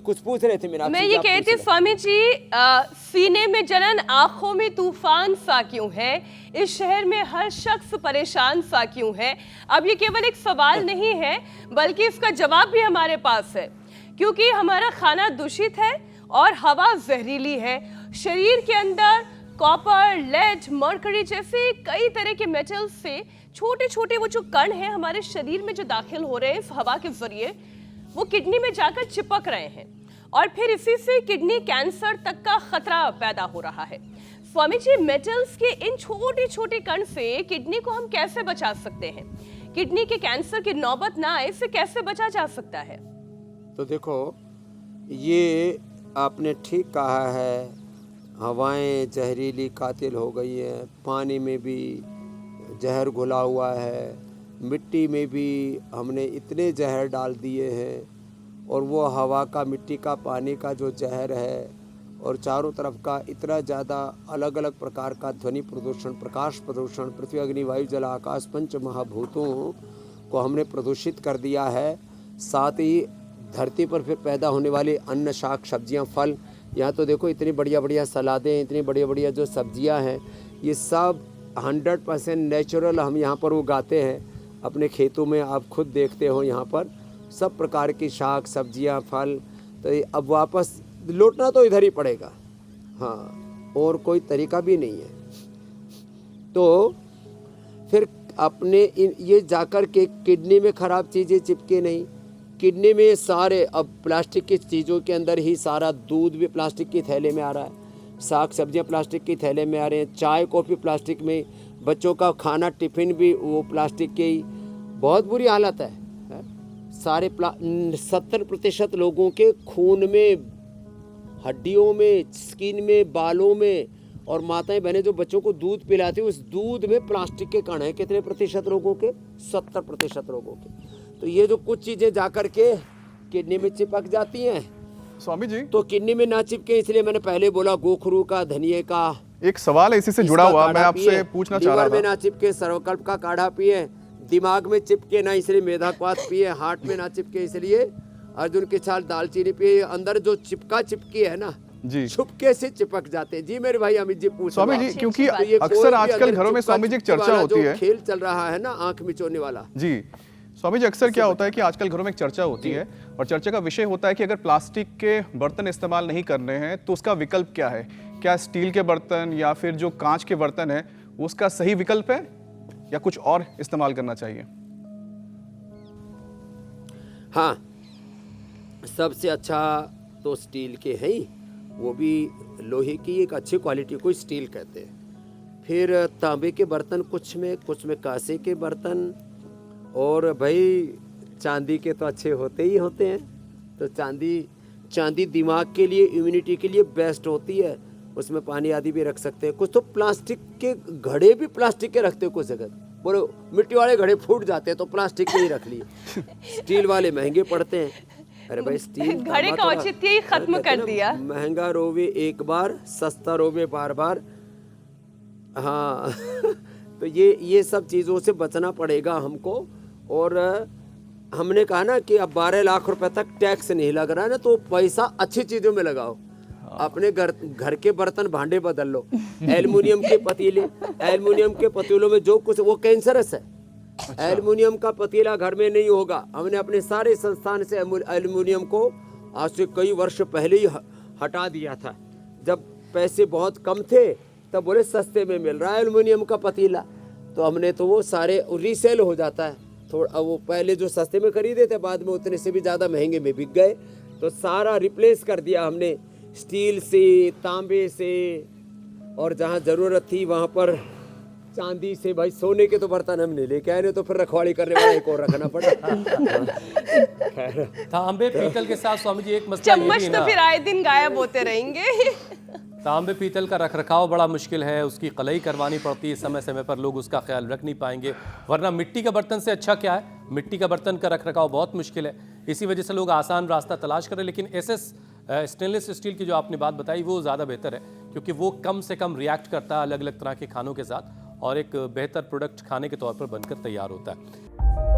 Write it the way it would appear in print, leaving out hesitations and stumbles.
कुछ पूछ रहे थे मेरा? मैं ये कहती थी स्वामी जी, सीने में जलन आंखों में तूफान सा क्यों है, इस शहर में हर शख्स परेशान सा क्यों है। अब ये केवल एक सवाल नहीं है बल्कि इसका जवाब भी हमारे पास है, क्योंकि हमारा खाना दूषित है और हवा जहरीली है। शरीर के अंदर कॉपर, लेड, मरकरी जैसे कई तरह के मेटल्स से छोटे छोटे वो जो कण हैं हमारे शरीर में जो दाखिल हो रहे हैं इस हवा के जरिए, वो किडनी में जाकर चिपक रहे हैं और फिर इसी से किडनी कैंसर तक का खतरा पैदा हो रहा है। स्वामी जी, मेटल्स के इन छोटे छोटे कण से किडनी को हम कैसे बचा सकते हैं? किडनी के कैंसर की नौबत ना आए, इससे कैसे बचा जा सकता है? तो देखो, ये आपने ठीक कहा है, हवाएं जहरीली कातिल हो गई हैं, पानी में भी जहर घुला हुआ है, मिट्टी में भी हमने इतने जहर डाल दिए हैं और वो हवा का, मिट्टी का, पानी का जो जहर है और चारों तरफ का इतना ज़्यादा अलग अलग प्रकार का ध्वनि प्रदूषण, प्रकाश प्रदूषण, पृथ्वी, अग्नि, वायु, जल, आकाश, पंच महाभूतों को हमने प्रदूषित कर दिया है। साथ ही धरती पर फिर पैदा होने वाले अन्न, शाक, सब्जियां, फल, यहाँ तो देखो इतनी बढ़िया बढ़िया सलादें, इतनी बढ़िया बढ़िया जो सब्जियां हैं, ये सब 100% नेचुरल हम यहाँ पर उगाते हैं अपने खेतों में। आप खुद देखते हो यहाँ पर सब प्रकार की शाक, सब्जियां, फल। तो अब वापस लौटना तो इधर ही पड़ेगा, हाँ, और कोई तरीका भी नहीं है। तो फिर अपने ये जाकर के किडनी में ख़राब चीज़ें चिपके नहीं, किडनी में सारे, अब प्लास्टिक की चीज़ों के अंदर ही सारा, दूध भी प्लास्टिक की थैले में आ रहा है, साग सब्जियां प्लास्टिक की थैले में आ रहे हैं, चाय कॉफ़ी प्लास्टिक में, बच्चों का खाना टिफ़िन भी वो प्लास्टिक के ही। बहुत बुरी हालत है। सारे 70% लोगों के खून में, हड्डियों में, स्किन में, बालों में, और माताएं बहनें जो बच्चों को दूध पिलाती हैं उस दूध में प्लास्टिक के कण हैं। कितने प्रतिशत लोगों के? 70% लोगों के। तो ये जो कुछ चीज़ें जाकर के किडनी में चिपक जाती हैं स्वामी जी, तो किडनी में ना चिपके, इसलिए मैंने पहले बोला गोखरू का, धनिए का। एक सवाल है इसी से जुड़ा हुआ, मैं आपसे पूछना चाह रहा था। लीवर में ना चिपके, सर्वकल्प का काढ़ा पिए, दिमाग में चिपके ना इसलिए मेधाक्वाथ पिए, हार्ट में ना चिपके इसलिए अर्जुन की छाल दालचीनी पिए। अंदर जो चिपकी है ना जी, छुपके से चिपक जाते हैं। जी मेरे भाई अमित जी पूछ स्वामी जी, क्योंकि अक्सर आजकल घरों में स्वामी जी एक चर्चा होती है, खेल चल रहा है ना आंख मिचोने वाला। जी स्वामी जी, अक्सर क्या होता है कि आजकल घरों में एक चर्चा होती है और चर्चा का विषय होता है कि अगर प्लास्टिक के बर्तन इस्तेमाल नहीं करने हैं तो उसका विकल्प क्या है? क्या स्टील के बर्तन या फिर जो कांच के बर्तन है उसका सही विकल्प है या कुछ और इस्तेमाल करना चाहिए? हाँ, सबसे अच्छा तो स्टील के है ही, वो भी लोहे की एक अच्छी क्वालिटी को स्टील कहते हैं। फिर तांबे के बर्तन कुछ में कांसे के बर्तन, और भाई चांदी के तो अच्छे होते ही होते हैं। तो चांदी दिमाग के लिए, इम्यूनिटी के लिए बेस्ट होती है। उसमें पानी आदि भी रख सकते हैं। कुछ तो प्लास्टिक के घड़े भी प्लास्टिक के रखते हैं कुछ जगह, बोलो मिट्टी वाले घड़े फूट जाते हैं तो प्लास्टिक के ही रख लिए। स्टील वाले महंगे पड़ते हैं। अरे भाई, स्टील घड़े का औचित्य ही खत्म कर दिया। महंगा रोवे एक बार, सस्ता रोवे बार बार। हाँ तो ये सब चीज़ों से बचना पड़ेगा हमको। और हमने कहा ना कि अब 12 लाख रुपए तक टैक्स नहीं लग रहा है ना, तो पैसा अच्छी चीज़ों में लगाओ। अपने घर के बर्तन भांडे बदल लो। एल्युमिनियम के पतीले, एल्युमिनियम के पतीलों में जो कुछ, वो कैंसरस है। एल्युमिनियम का पतीला घर में नहीं होगा। हमने अपने सारे संस्थान से एल्युमिनियम को आज से कई वर्ष पहले ही हटा दिया था। जब पैसे बहुत कम थे तब बोले सस्ते में मिल रहा है एल्युमिनियम का पतीला, तो हमने तो वो सारे रीसेल हो जाता है थोड़ा। वो पहले जो सस्ते में खरीदे थे बाद में उतने से भी ज़्यादा महंगे में बिक गए, तो सारा रिप्लेस कर दिया हमने स्टील से, तांबे से, और जहाँ ज़रूरत थी वहाँ पर चांदी से। भाई सोने के तो बर्तन हम नहीं लेके आए, नहीं तो फिर रखवाड़ी करने वाला एक और रखना पड़ा। तांबे पीतल के साथ स्वामी जी एक मसला चम्मच तो फिर आए दिन गायब होते रहेंगे। तांबे पीतल का रखरखाव बड़ा मुश्किल है, उसकी कलई करवानी पड़ती है, समय समय पर लोग उसका ख्याल रख नहीं पाएंगे। वरना मिट्टी का बर्तन से अच्छा क्या है, मिट्टी का बर्तन का रखरखाव बहुत मुश्किल है। इसी वजह से लोग आसान रास्ता तलाश करें। लेकिन स्टेनलेस स्टील की जो आपने बात बताई वो ज़्यादा बेहतर है, क्योंकि वो कम से कम रिएक्ट करता है अलग अलग तरह के खानों के साथ और एक बेहतर प्रोडक्ट खाने के तौर पर बनकर तैयार होता है।